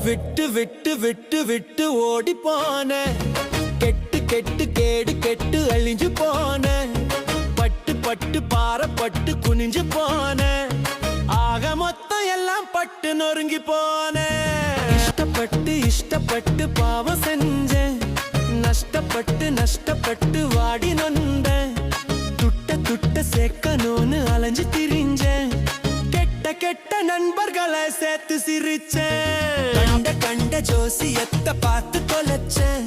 விட்டு விட்டு விட்டு விட்டு ஓடி போன, கெட்டு கெட்டு கேடு கெட்டு அழிஞ்சு போன, பட்டு பட்டு பாரப்பட்டு குனிஞ்சு போன, ஆக மொத்தம் எல்லாம் பட்டு நொறுங்கி போன. இஷ்டப்பட்டு இஷ்டப்பட்டு பாவம் செஞ்சேன், நஷ்டப்பட்டு நஷ்டப்பட்டு வாடி நொந்த, துட்ட துட்ட சேர்க்கணும்னு அலைஞ்சு திரிஞ்சேன், கெட்ட கெட்ட நண்பர்களை சேர்த்து சிரிச்சேன். கண்ட கண்ட ஜோசியத்தை பார்த்து தொலைச்சேன்,